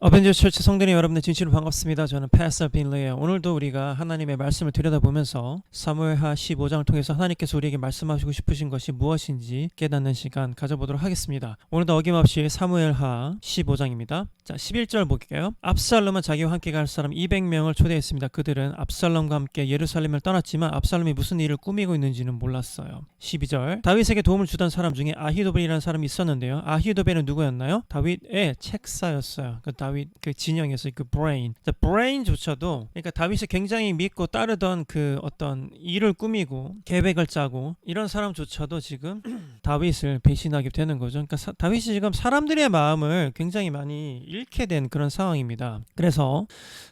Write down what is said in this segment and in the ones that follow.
어벤져스 처치 성도님 여러분들 진실로 반갑습니다. 저는 패스터 빈레이요. 오늘도 우리가 하나님의 말씀을 들여다보면서 사무엘하 15장을 통해서 하나님께서 우리에게 말씀하시고 싶으신 것이 무엇인지 깨닫는 시간 가져보도록 하겠습니다. 오늘도 어김없이 사무엘하 15장입니다. 자, 11절 볼게요. 압살롬은 자기와 함께 갈 사람 200명을 초대했습니다. 그들은 압살롬과 함께 예루살렘을 떠났지만 압살롬이 무슨 일을 꾸미고 있는지는 몰랐어요. 12절 다윗에게 도움을 주던 사람 중에 아히도벨이라는 사람이 있었는데요. 아히도벨은 누구였나요? 다윗의 책사였어요. 그 다윗 그 진영에서 그 브레인. 자, 브레인조차도 그러니까 다윗이 굉장히 믿고 따르던 그 어떤 일을 꾸미고 계획을 짜고 이런 사람조차도 지금 다윗을 배신하게 되는 거죠. 그러니까 다윗이 지금 사람들의 마음을 굉장히 많이 잃게 된 그런 상황입니다. 그래서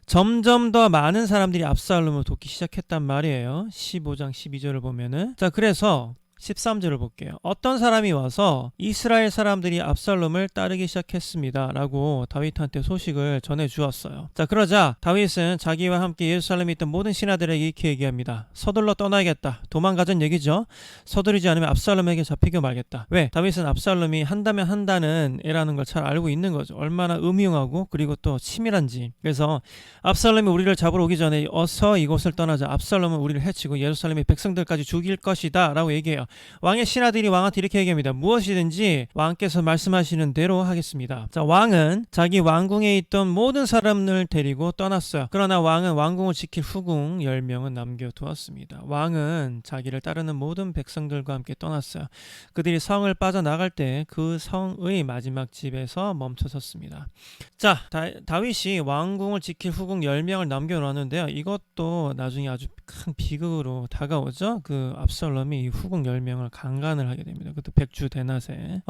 점점 더 많은 사람들이 압살롬을 돕기 시작했단 말이에요. 15장 12절을 보면은 자, 그래서 13절을 볼게요. 어떤 사람이 와서 이스라엘 사람들이 압살롬을 따르기 시작했습니다 라고 다윗한테 소식을 전해주었어요. 자, 그러자 다윗은 자기와 함께 예루살렘에 있던 모든 신하들에게 이렇게 얘기합니다. 서둘러 떠나야겠다. 도망가자는 얘기죠. 서두르지 않으면 압살롬에게 잡히고 말겠다. 왜? 다윗은 압살롬이 한다면 한다는 애라는 걸 잘 알고 있는 거죠. 얼마나 음흉하고 그리고 또 치밀한지. 그래서 압살롬이 우리를 잡으러 오기 전에 어서 이곳을 떠나자. 압살롬은 우리를 해치고 예루살렘의 백성들까지 죽일 것이다 라고 얘기해요. 왕의 신하들이 왕한테 이렇게 얘기합니다. 무엇이든지 왕께서 말씀하시는 대로 하겠습니다. 자, 왕은 자기 왕궁에 있던 모든 사람을 데리고 떠났어요. 그러나 왕은 왕궁을 지킬 후궁 10명은 남겨두었습니다. 왕은 자기를 따르는 모든 백성들과 함께 떠났어요. 그들이 성을 빠져나갈 때 그 성의 마지막 집에서 멈춰섰습니다. 자, 다윗이 왕궁을 지킬 후궁 10명을 남겨놓았는데요. 이것도 나중에 아주 큰 비극으로 다가오죠. 그 압살롬이 이 후궁 10명을 강간을 하게 됩니다. 그것도 백주대낮에.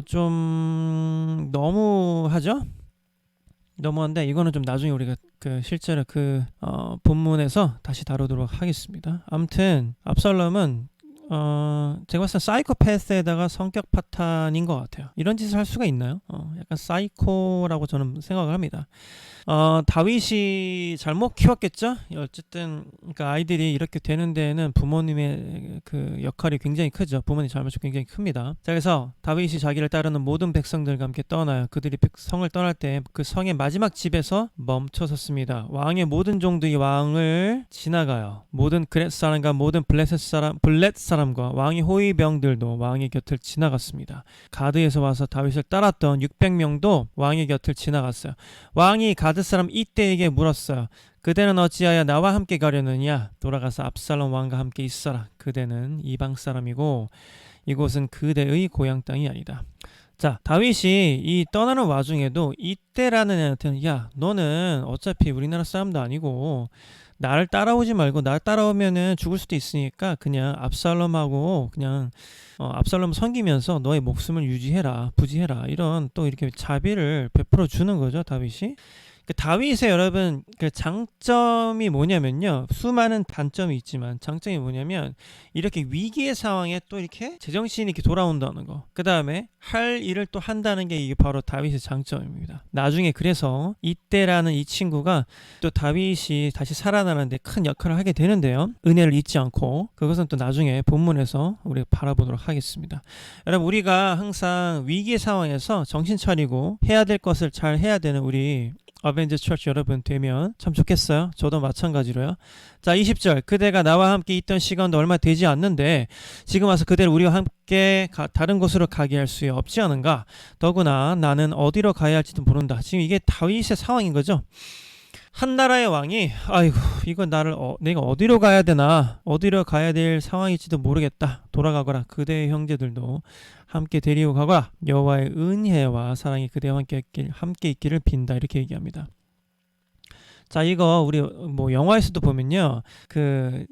좀 너무하죠? 너무한데 이거는 좀 나중에 우리가 그 실제로 그 본문에서 다시 다루도록 하겠습니다. 아무튼 압살롬은 제가 봤을 때 사이코패스에다가 성격 파탄인 것 같아요. 이런 짓을 할 수가 있나요? 약간 사이코라고 저는 생각을 합니다. 다윗이 잘못 키웠겠죠? 어쨌든 그러니까 아이들이 이렇게 되는 데에는 부모님의 그 역할이 굉장히 크죠. 부모님 잘못이 굉장히 큽니다. 자, 그래서 다윗이 자기를 따르는 모든 백성들과 함께 떠나요. 그들이 성을 떠날 때 그 성의 마지막 집에서 멈춰섰습니다. 왕의 모든 종들이 왕을 지나가요. 모든 그렛 사람과 모든 블렛 사람과 왕의 호위병들도 왕의 곁을 지나갔습니다. 가드에서 와서 다윗을 따랐던 600명도 왕의 곁을 지나갔어요. 왕이 가드 사람 이때에게 물었어요. 그대는 어찌하여 나와 함께 가려느냐? 돌아가서 압살롬 왕과 함께 있어라. 그대는 이방 사람이고 이곳은 그대의 고향 땅이 아니다. 자, 다윗이 이 떠나는 와중에도 이때라는 애한테는 야, 너는 어차피 우리나라 사람도 아니고 나를 따라오지 말고 나 따라오면은 죽을 수도 있으니까 그냥 압살롬하고 그냥 압살롬 섬기면서 너의 목숨을 유지해라, 부지해라, 이런 또 이렇게 자비를 베풀어 주는 거죠, 다윗이. 그 다윗의 여러분 그 장점이 뭐냐면요, 수많은 단점이 있지만 장점이 뭐냐면 이렇게 위기의 상황에 또 이렇게 제정신이 이렇게 돌아온다는 거, 그 다음에 할 일을 또 한다는 게 이게 바로 다윗의 장점입니다. 나중에 그래서 이때라는 이 친구가 또 다윗이 다시 살아나는데 큰 역할을 하게 되는데요, 은혜를 잊지 않고 그것은 또 나중에 본문에서 우리가 바라보도록 하겠습니다. 여러분, 우리가 항상 위기의 상황에서 정신 차리고 해야 될 것을 잘 해야 되는 우리 어벤져스 처치 여러분 되면 참 좋겠어요. 저도 마찬가지로요. 자, 20절 그대가 나와 함께 있던 시간도 얼마 되지 않는데 지금 와서 그대를 우리와 함께 다른 곳으로 가게 할 수 없지 않은가? 더구나 나는 어디로 가야 할지도 모른다. 지금 이게 다윗의 상황인 거죠. 한 나라의 왕이 아이고 이거 내가 어디로 가야 되나, 어디로 가야 될 상황일지도 모르겠다. 돌아가거라. 그대의 형제들도 함께 데리고 가거라. 여호와의 은혜와 사랑이 그대와 함께 있기를 빈다. 이렇게 얘기합니다. 자, 이거 우리 뭐 영화에서도 보면요, 그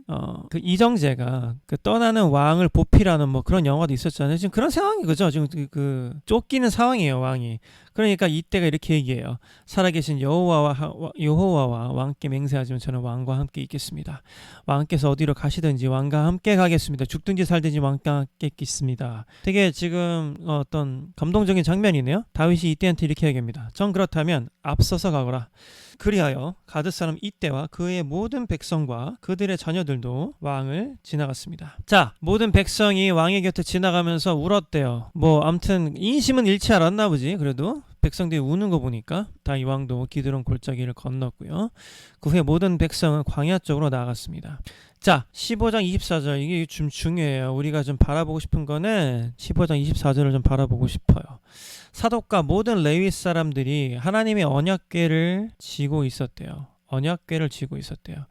이정재가 그 떠나는 왕을 보필하는 뭐 그런 영화도 있었잖아요. 지금 그런 상황이 그죠? 지금 그 쫓기는 상황이에요, 왕이. 그러니까 이때가 이렇게 얘기해요. 살아계신 여호와와 왕께 맹세하지만 저는 왕과 함께 있겠습니다. 왕께서 어디로 가시든지 왕과 함께 가겠습니다. 죽든지 살든지 왕과 함께 있겠습니다. 되게 지금 어떤 감동적인 장면이네요. 다윗이 이때한테 이렇게 얘기합니다. 전 그렇다면 앞서서 가거라. 그리하여 가드 사람 이때와 그의 모든 백성과 그들의 자녀들도 왕을 지나갔습니다. 자, 모든 백성이 왕의 곁에 지나가면서 울었대요. 뭐 아무튼 인심은 잃지 않았나 보지. 그래도 백성들이 우는 거 보니까 다윗 왕도 기드론 골짜기를 건넜고요. 그 후에 모든 백성은 광야 쪽으로 나아갔습니다. 자, 15장 24절 이게 좀 중요해요. 우리가 좀 바라보고 싶은 거는 15장 24절을 좀 바라보고 싶어요. 사독과 모든 레위 사람들이 하나님의 언약궤를 지고 있었대요. 언약궤를 지고 있었대요.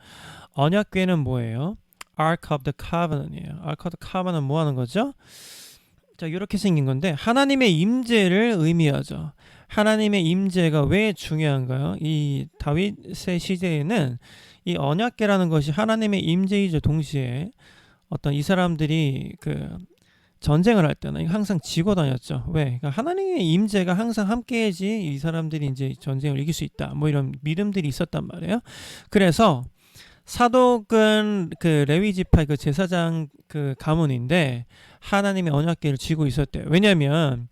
언약궤는 뭐예요? Ark of the Covenant이에요. Ark of the Covenant 뭐 하는 거죠? 자, 이렇게 생긴 건데 하나님의 임재를 의미하죠. 하나님의 임재가 왜 중요한가요? 이 다윗의 시대에는 이 언약궤라는 것이 하나님의 임재이죠. 동시에 어떤 이 사람들이 그 전쟁을 할 때는 항상 지고 다녔죠. 왜? 그러니까 하나님의 임재가 항상 함께해야지 이 사람들이 이제 전쟁을 이길 수 있다. 뭐 이런 믿음들이 있었단 말이에요. 그래서 사독은 그 레위 지파의 그 제사장 그 가문인데 하나님의 언약궤를 쥐고 있었대요. 왜냐하면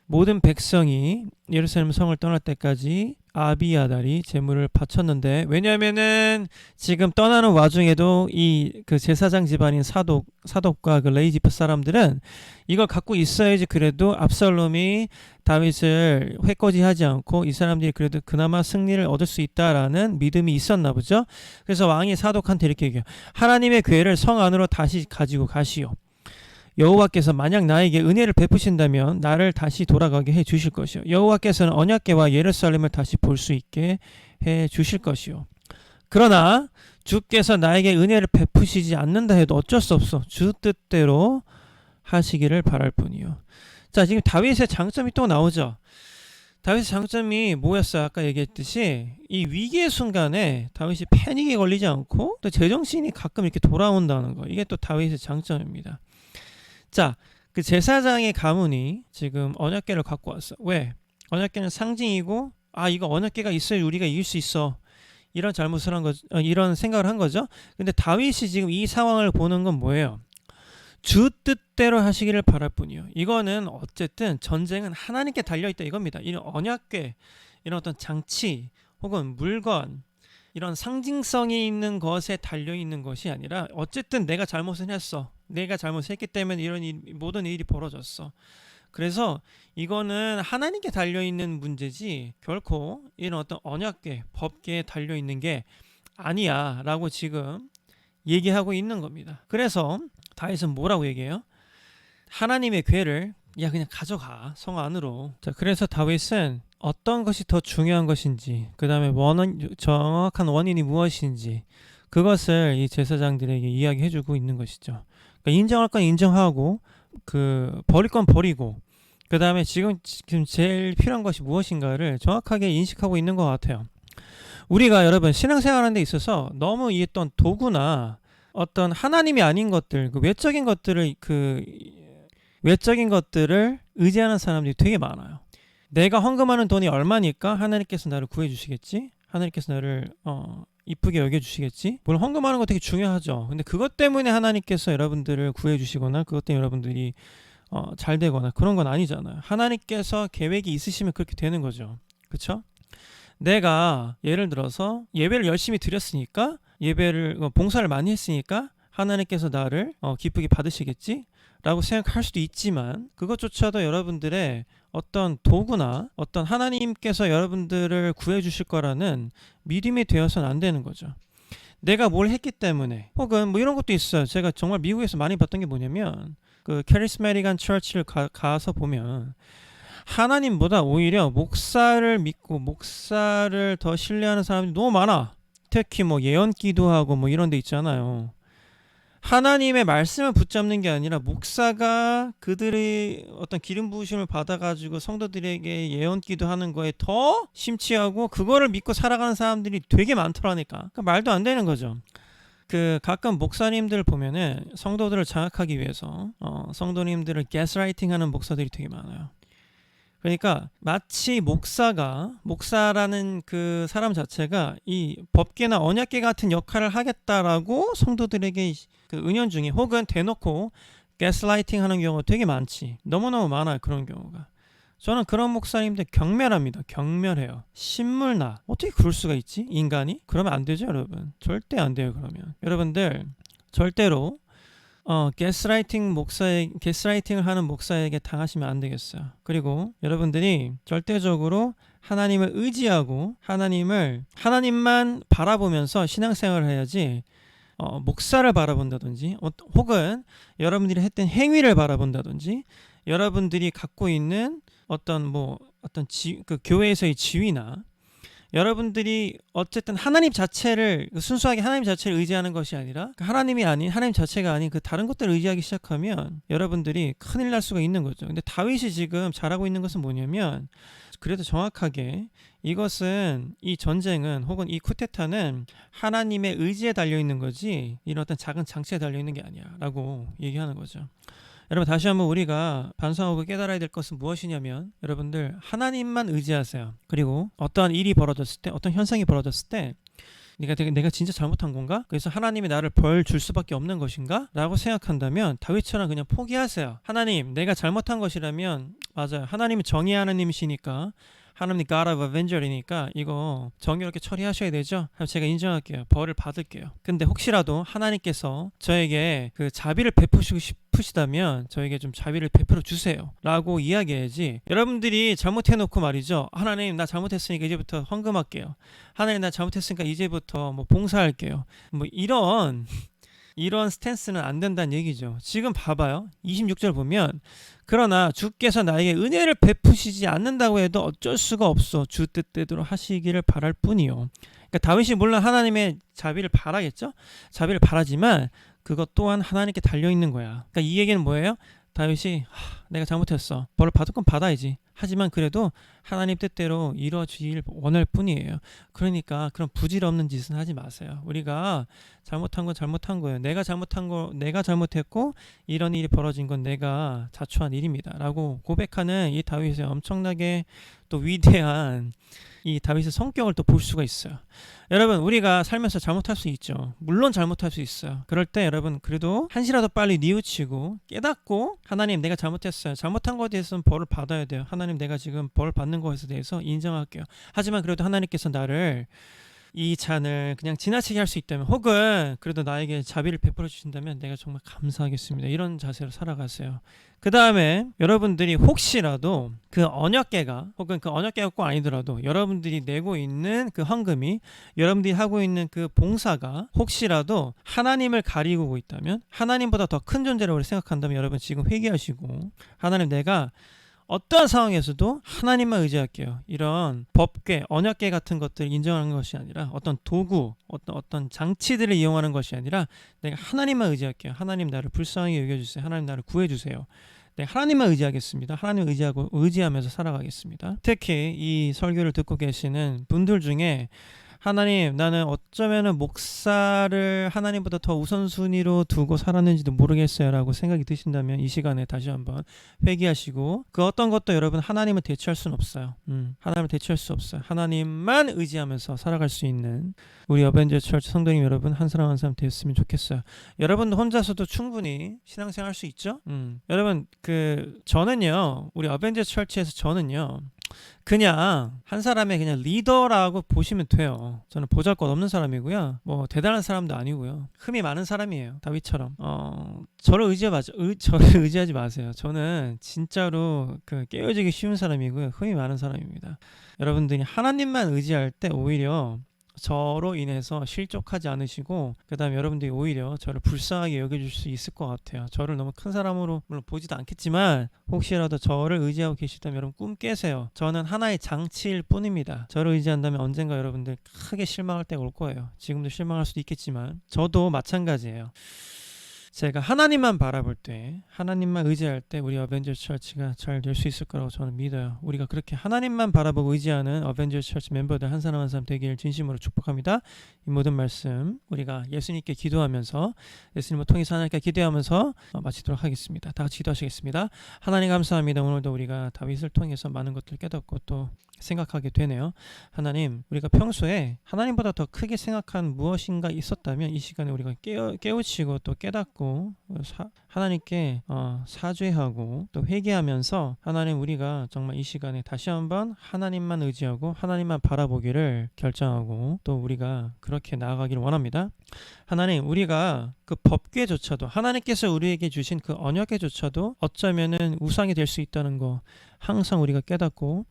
모든 백성이 예루살렘 성을 떠날 때까지 아비아달이 제물을 바쳤는데, 왜냐하면은 지금 떠나는 와중에도 이 그 제사장 집안인 사독과 그 레위 지파 사람들은 이걸 갖고 있어야지 그래도 압살롬이 다윗을 회거지하지 않고 이 사람들이 그래도 그나마 승리를 얻을 수 있다라는 믿음이 있었나 보죠. 그래서 왕이 사독한테 이렇게 얘기해요. 하나님의 궤를 성 안으로 다시 가지고 가시오. 여호와께서 만약 나에게 은혜를 베푸신다면 나를 다시 돌아가게 해 주실 것이요. 여호와께서는 언약궤와 예루살렘을 다시 볼 수 있게 해 주실 것이요. 그러나 주께서 나에게 은혜를 베푸시지 않는다 해도 어쩔 수 없어. 주 뜻대로 하시기를 바랄 뿐이요. 자, 지금 다윗의 장점이 또 나오죠. 다윗의 장점이 뭐였어요? 아까 얘기했듯이 이 위기의 순간에 다윗이 패닉에 걸리지 않고 또 제정신이 가끔 이렇게 돌아온다는 거. 이게 또 다윗의 장점입니다. 자, 그 제사장의 가문이 지금 언약궤를 갖고 왔어. 왜? 언약궤는 상징이고, 아, 이거 언약궤가 있어야 우리가 이길 수 있어. 이런 잘못을 한 거, 이런 생각을 한 거죠. 근데 다윗이 지금 이 상황을 보는 건 뭐예요? 주 뜻대로 하시기를 바랄 뿐이요. 이거는 어쨌든 전쟁은 하나님께 달려있다 이겁니다. 이런 언약궤, 이런 어떤 장치 혹은 물건, 이런 상징성이 있는 것에 달려있는 것이 아니라 어쨌든 내가 잘못을 했어. 내가 잘못했기 때문에 이런 모든 일이 벌어졌어. 그래서 이거는 하나님께 달려있는 문제지 결코 이런 어떤 언약궤, 법궤에 달려있는 게 아니야 라고 지금 얘기하고 있는 겁니다. 그래서 다윗은 뭐라고 얘기해요? 하나님의 궤를 야 그냥 가져가 성 안으로. 자, 그래서 다윗은 어떤 것이 더 중요한 것인지, 그 다음에 정확한 원인이 무엇인지 그것을 이 제사장들에게 이야기해주고 있는 것이죠. 그러니까 인정할 건 인정하고 그 버릴 건 버리고 그 다음에 지금 제일 필요한 것이 무엇인가를 정확하게 인식하고 있는 것 같아요. 우리가 여러분 신앙생활하는 데 있어서 너무 이 어떤 도구나 어떤 하나님이 아닌 것들, 그 외적인 것들을 의지하는 사람들이 되게 많아요. 내가 헌금하는 돈이 얼마니까 하나님께서 나를 구해주시겠지? 하나님께서 나를 이쁘게 여겨주시겠지? 물론 헌금하는 거 되게 중요하죠. 근데 그것 때문에 하나님께서 여러분들을 구해주시거나 그것 때문에 여러분들이 잘 되거나 그런 건 아니잖아요. 하나님께서 계획이 있으시면 그렇게 되는 거죠. 그렇죠? 내가 예를 들어서 예배를 열심히 드렸으니까, 예배를 봉사를 많이 했으니까 하나님께서 나를 기쁘게 받으시겠지? 라고 생각할 수도 있지만 그것조차도 여러분들의 어떤 도구나 어떤 하나님께서 여러분들을 구해주실 거라는 믿음이 되어서는 안 되는 거죠. 내가 뭘 했기 때문에, 혹은 뭐 이런 것도 있어요. 제가 정말 미국에서 많이 봤던 게 뭐냐면 그 캐리스메틱한 처치를 가서 보면 하나님보다 오히려 목사를 믿고 목사를 더 신뢰하는 사람들이 너무 많아. 특히 뭐 예언 기도하고 뭐 이런 데 있잖아요. 하나님의 말씀을 붙잡는 게 아니라 목사가 그들의 어떤 기름 부으심을 받아가지고 성도들에게 예언 기도하는 거에 더 심취하고 그거를 믿고 살아가는 사람들이 되게 많더라니까. 그러니까 말도 안 되는 거죠. 그 가끔 목사님들 보면은 성도들을 장악하기 위해서 성도님들을 가스라이팅하는 목사들이 되게 많아요. 그러니까 마치 목사라는 그 사람 자체가 이 법궤나 언약궤 같은 역할을 하겠다라고 성도들에게 그 은연중에 혹은 대놓고 가스라이팅 하는 경우가 되게 많지. 너무너무 많아요. 그런 경우가. 저는 그런 목사님들 경멸합니다. 경멸해요. 신물나. 어떻게 그럴 수가 있지? 인간이? 그러면 안 되죠, 여러분. 절대 안 돼요, 그러면. 여러분들 절대로 게스라이팅을 하는 목사에게 당하시면 안 되겠어요. 그리고 여러분들이 절대적으로 하나님을 의지하고 하나님만 바라보면서 신앙생활을 해야지 목사를 바라본다든지 혹은 여러분들이 했던 행위를 바라본다든지 여러분들이 갖고 있는 그 교회에서의 지위나 여러분들이 어쨌든 하나님 자체를 순수하게 하나님 자체를 의지하는 것이 아니라 하나님이 아닌 하나님 자체가 아닌 그 다른 것들을 의지하기 시작하면 여러분들이 큰일 날 수가 있는 거죠. 근데 다윗이 지금 잘하고 있는 것은 뭐냐면 그래도 정확하게 이것은 이 전쟁은 혹은 이 쿠데타는 하나님의 의지에 달려 있는 거지 이런 어떤 작은 장치에 달려 있는 게 아니야 라고 얘기하는 거죠. 여러분 다시 한번 우리가 반성하고 깨달아야 될 것은 무엇이냐면 여러분들 하나님만 의지하세요. 그리고 어떠한 일이 벌어졌을 때 어떤 현상이 벌어졌을 때 내가 진짜 잘못한 건가? 그래서 하나님이 나를 벌 줄 수밖에 없는 것인가? 라고 생각한다면 다윗처럼 그냥 포기하세요. 하나님 내가 잘못한 것이라면 맞아요. 하나님은 정의 하나님이시니까 하나님이 God of Avenger이니까 이거 정의롭게 처리하셔야 되죠. 그럼 제가 인정할게요. 벌을 받을게요. 근데 혹시라도 하나님께서 저에게 그 자비를 베푸시고 싶으시다면 저에게 좀 자비를 베풀어 주세요 라고 이야기해야지. 여러분들이 잘못해놓고 말이죠. 하나님 나 잘못했으니까 이제부터 헌금할게요. 하나님 나 잘못했으니까 이제부터 뭐 봉사할게요. 뭐 이런 스탠스는 안 된다는 얘기죠. 지금 봐봐요. 26절 보면 그러나 주께서 나에게 은혜를 베푸시지 않는다고 해도 어쩔 수가 없어. 주 뜻대로 하시기를 바랄 뿐이요. 그러니까 다윗이 물론 하나님의 자비를 바라겠죠. 자비를 바라지만 그것 또한 하나님께 달려있는 거야. 그러니까 이 얘기는 뭐예요? 다윗이 내가 잘못했어. 벌을 받을 건 받아야지. 하지만 그래도 하나님 뜻대로 이루어지길 원할 뿐이에요. 그러니까 그런 부질없는 짓은 하지 마세요. 우리가 잘못한 건 잘못한 거예요. 내가 잘못했고 이런 일이 벌어진 건 내가 자초한 일입니다. 라고 고백하는 이 다윗의 엄청나게 또 위대한 이 다윗의 성격을 또 볼 수가 있어요. 여러분 우리가 살면서 잘못할 수 있죠. 물론 잘못할 수 있어요. 그럴 때 여러분 그래도 한시라도 빨리 뉘우치고 깨닫고 하나님 내가 잘못했어요. 잘못한 것에 대해서는 벌을 받아야 돼요. 하나님 내가 지금 벌 받는 것에 대해서 인정할게요. 하지만 그래도 하나님께서 나를 이 잔을 그냥 지나치게 할 수 있다면 혹은 그래도 나에게 자비를 베풀어 주신다면 내가 정말 감사하겠습니다. 이런 자세로 살아가세요. 그 다음에 여러분들이 혹시라도 그 언약궤가 혹은 그 언약궤가 꼭 아니더라도 여러분들이 내고 있는 그 헌금이 여러분들이 하고 있는 그 봉사가 혹시라도 하나님을 가리고 있다면 하나님보다 더 큰 존재라고 생각한다면 여러분 지금 회개하시고 하나님 내가 어떠한 상황에서도 하나님만 의지할게요. 이런 법궤, 언약궤 같은 것들을 인정하는 것이 아니라 어떤 도구, 어떤 장치들을 이용하는 것이 아니라 내가 하나님만 의지할게요. 하나님 나를 불쌍하게 여겨주세요. 하나님 나를 구해주세요. 네, 하나님만 의지하겠습니다. 하나님 의지하면서 살아가겠습니다. 특히 이 설교를 듣고 계시는 분들 중에 하나님 나는 어쩌면은 목사를 하나님보다 더 우선순위로 두고 살았는지도 모르겠어요 라고 생각이 드신다면 이 시간에 다시 한번 회개하시고 그 어떤 것도 여러분 하나님을 대체할 수는 없어요. 하나님을 대체할 수 없어요. 하나님만 의지하면서 살아갈 수 있는 우리 어벤져 철치 성도님 여러분 한 사람 한 사람 되었으면 좋겠어요. 여러분 혼자서도 충분히 신앙생활 할 수 있죠. 여러분 저는요 우리 어벤져 철치에서 저는요 그냥 한 사람의 그냥 리더라고 보시면 돼요. 저는 보잘것없는 사람이고요. 뭐 대단한 사람도 아니고요. 흠이 많은 사람이에요. 다윗처럼. 저를 의지하지 마세요. 저는 진짜로 깨어지기 쉬운 사람이고요. 흠이 많은 사람입니다. 여러분들이 하나님만 의지할 때 오히려 저로 인해서 실족하지 않으시고 그 다음에 여러분들이 오히려 저를 불쌍하게 여겨줄 수 있을 것 같아요. 저를 너무 큰 사람으로 물론 보지도 않겠지만 혹시라도 저를 의지하고 계시다면 여러분 꿈 깨세요. 저는 하나의 장치일 뿐입니다. 저를 의지한다면 언젠가 여러분들 크게 실망할 때가 올 거예요. 지금도 실망할 수도 있겠지만 저도 마찬가지예요. 제가 하나님만 바라볼 때 하나님만 의지할 때 우리 어벤져 처치가 잘 될 수 있을 거라고 저는 믿어요. 우리가 그렇게 하나님만 바라보고 의지하는 어벤져 처치 멤버들 한 사람 한 사람 되길 진심으로 축복합니다. 이 모든 말씀 우리가 예수님께 기도하면서 예수님을 통해서 하나님께 기도하면서 마치도록 하겠습니다. 다 같이 기도하시겠습니다. 하나님 감사합니다. 오늘도 우리가 다윗을 통해서 많은 것들을 깨닫고 또 생각하게 되네요. 하나님, 우리가 평소에 하나님보다 더 크게 생각한 무엇인가 있었다면 이 시간에 우리가 깨우치고 또 깨닫고 하나님께 사죄하고 또 회개하면서 하나님, 우리가 정말 이 시간에 다시 한번 하나님만 의지하고 하나님만 바라보기를 결정하고 또 우리가 그렇게 나아가기를 원합니다. 하나님, 우리가 그 법궤조차도 하나님께서 우리에게 주신 그 언약궤조차도 어쩌면은 우상이 될 수 있다는 거 항상 우리가 깨닫고,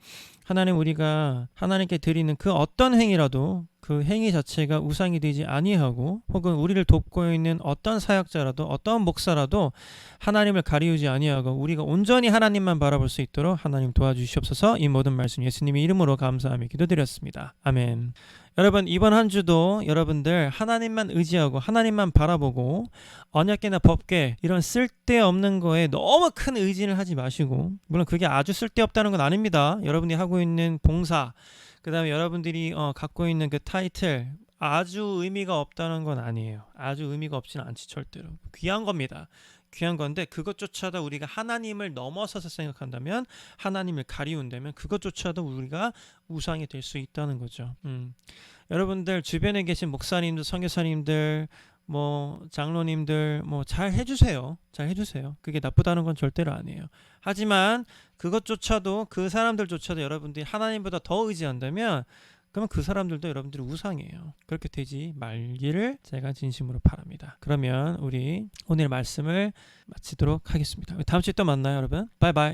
하나님, 우리가 하나님께 드리는 그 어떤 행위라도 그 행위 자체가 우상이 되지 아니하고, 혹은 우리를 돕고 있는 어떤 사역자라도 어떤 목사라도 하나님을 가리우지 아니하고 우리가 온전히 하나님만 바라볼 수 있도록 하나님 도와주시옵소서. 이 모든 말씀 예수님의 이름으로 감사하며 기도드렸습니다. 아멘. 여러분, 이번 한 주도 여러분들 하나님만 의지하고 하나님만 바라보고 언약궤나 법궤 이런 쓸데없는 거에 너무 큰 의지를 하지 마시고, 물론 그게 아주 쓸데없다는 건 아닙니다. 여러분이 하고 있는 봉사, 그 다음에 여러분들이 갖고 있는 그 타이틀 아주 의미가 없다는 건 아니에요. 아주 의미가 없지는 않지, 절대로. 귀한 겁니다. 귀한 건데 그것조차도 우리가 하나님을 넘어서서 생각한다면, 하나님을 가리운다면 그것조차도 우리가 우상이 될 수 있다는 거죠. 여러분들 주변에 계신 목사님들, 선교사님들, 뭐 장로님들 뭐 잘 해주세요. 잘 해주세요. 그게 나쁘다는 건 절대로 아니에요. 하지만 그것조차도, 그 사람들조차도 여러분들이 하나님보다 더 의지한다면 그러면 그 사람들도 여러분들이 우상이에요. 그렇게 되지 말기를 제가 진심으로 바랍니다. 그러면 우리 오늘 말씀을 마치도록 하겠습니다. 다음 주에 또 만나요, 여러분. 바이바이.